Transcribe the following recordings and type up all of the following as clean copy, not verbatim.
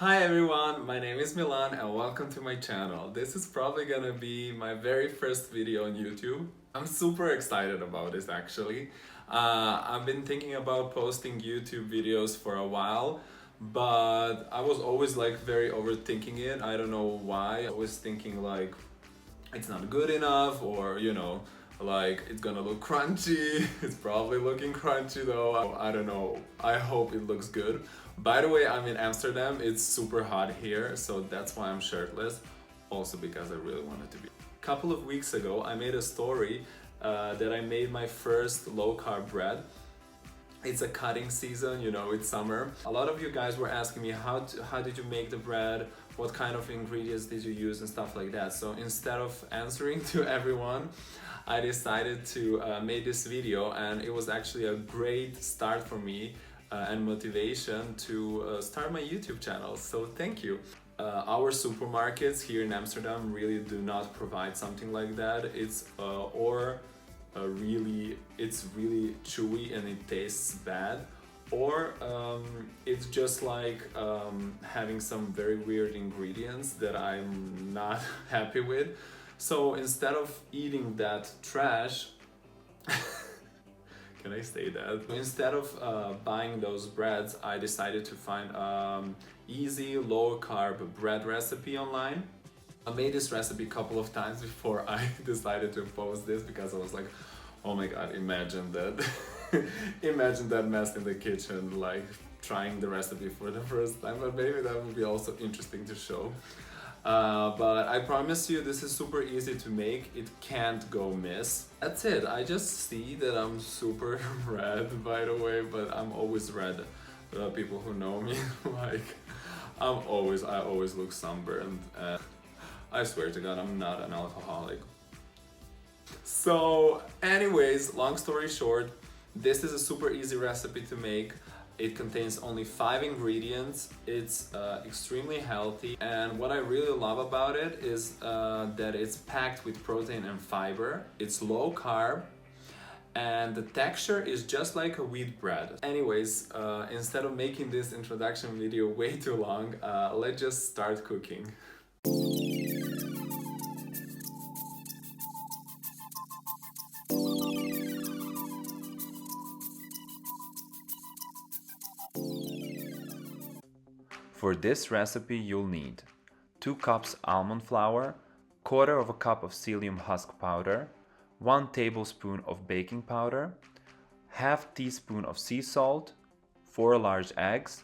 Hi everyone, my name is Milan and welcome to my channel. This is probably gonna be my very first video on YouTube. I'm super excited about this actually. I've been thinking about posting YouTube videos for a while, but I was always like very overthinking it. I don't know why. I was thinking like it's not good enough, or like it's gonna look crunchy. It's probably looking crunchy though. I don't know. I hope it looks good. By the way, I'm in Amsterdam. It's super hot here, so that's why I'm shirtless. Also because I really wanted to be. A couple of weeks ago, I made a story that I made my first low carb bread. It's a cutting season, it's summer. A lot of you guys were asking me how did you make the bread, what kind of ingredients did you use and stuff like that. So instead of answering to everyone, I decided to make this video, and it was actually a great start for me and motivation to start my YouTube channel. So thank you. Our supermarkets here in Amsterdam really do not provide something like that. It's it's really chewy and it tastes bad, or it's just like having some very weird ingredients that I'm not happy with. So instead of eating that trash, can I say that? Instead of buying those breads, I decided to find easy low carb bread recipe online. I made this recipe a couple of times before I decided to post this, because I was like, oh my god, imagine that. Imagine that mess in the kitchen, like trying the recipe for the first time, but maybe that would be also interesting to show. But I promise you, this is super easy to make. It can't go miss. That's it. I just see that I'm super red, by the way, but I'm always red. People who know me, like, I always look sunburned. I swear to God, I'm not an alcoholic. So anyways, long story short, this is a super easy recipe to make. It contains only 5 ingredients. It's extremely healthy, and what I really love about it is that it's packed with protein and fiber. It's low carb, and the texture is just like a wheat bread. Anyways, instead of making this introduction video way too long, let's just start cooking. For this recipe, you'll need 2 cups almond flour, 1/4 cup of psyllium husk powder, 1 tablespoon of baking powder, 1/2 teaspoon of sea salt, 4 large eggs,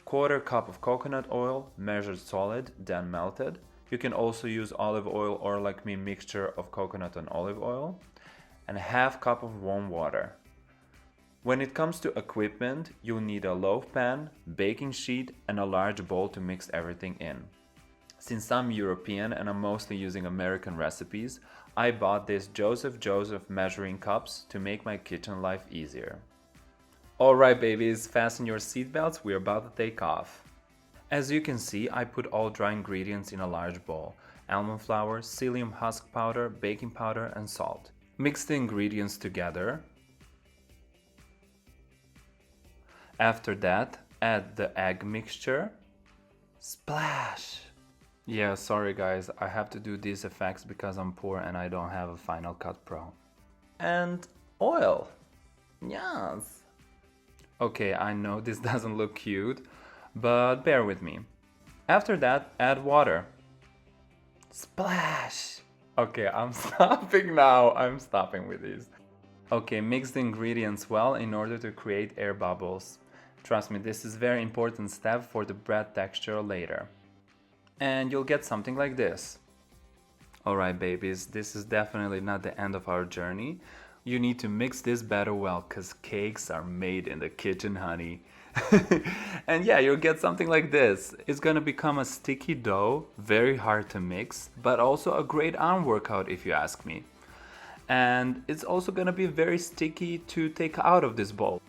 1/4 cup of coconut oil, measured solid, then melted. You can also use olive oil or, like me, mixture of coconut and olive oil, and 1/2 cup of warm water. When it comes to equipment, you'll need a loaf pan, baking sheet, and a large bowl to mix everything in. Since I'm European and I'm mostly using American recipes, I bought this Joseph measuring cups to make my kitchen life easier. Alright babies, fasten your seatbelts, we're about to take off. As you can see, I put all dry ingredients in a large bowl: almond flour, psyllium husk powder, baking powder, and salt. Mix the ingredients together. After that, add the egg mixture. Splash! Yeah, sorry guys, I have to do these effects because I'm poor and I don't have a Final Cut Pro. And oil. Yes! Okay, I know this doesn't look cute, but bear with me. After that, add water. Splash! Okay, I'm stopping now. I'm stopping with these. Okay, mix the ingredients well in order to create air bubbles. Trust me, this is a very important step for the bread texture later. And you'll get something like this. Alright babies, this is definitely not the end of our journey. You need to mix this batter well, cause cakes are made in the kitchen, honey. And yeah, you'll get something like this. It's gonna become a sticky dough, very hard to mix, but also a great arm workout if you ask me. And it's also gonna be very sticky to take out of this bowl.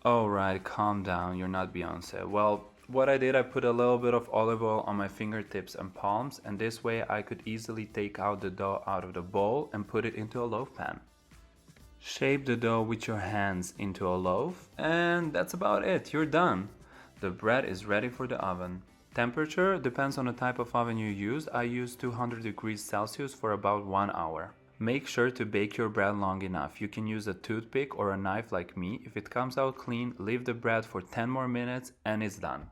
Alright, calm down, you're not Beyonce. Well, what I did, I put a little bit of olive oil on my fingertips and palms, and this way I could easily take out the dough out of the bowl and put it into a loaf pan. Shape the dough with your hands into a loaf, and that's about it, you're done. The bread is ready for the oven. Temperature depends on the type of oven you use. I use 200 degrees Celsius for about 1 hour. Make sure to bake your bread long enough. You can use a toothpick or a knife like me. If it comes out clean, leave the bread for 10 more minutes and it's done.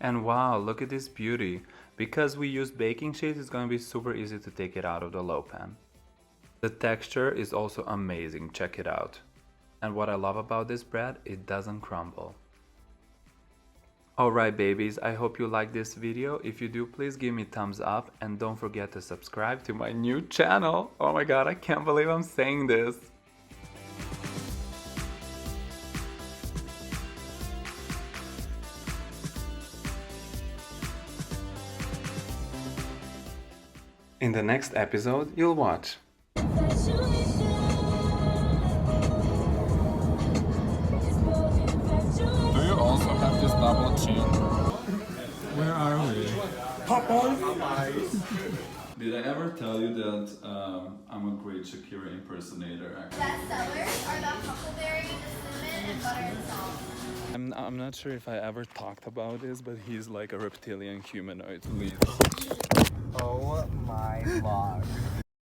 And wow, look at this beauty. Because we use baking sheets, it's going to be super easy to take it out of the low pan. The texture is also amazing, check it out. And what I love about this bread, it doesn't crumble. Alright babies, I hope you liked this video. If you do, please give me thumbs up and don't forget to subscribe to my new channel. Oh my god, I can't believe I'm saying this. In the next episode, you'll watch. Do you also have this double chin? Where are we? Popeyes! Did I ever tell you that I'm a great Shakira impersonator? Best sellers are the huckleberry, the cinnamon, and butter and salt. I'm not sure if I ever talked about this, but he's like a reptilian humanoid. Oh my god.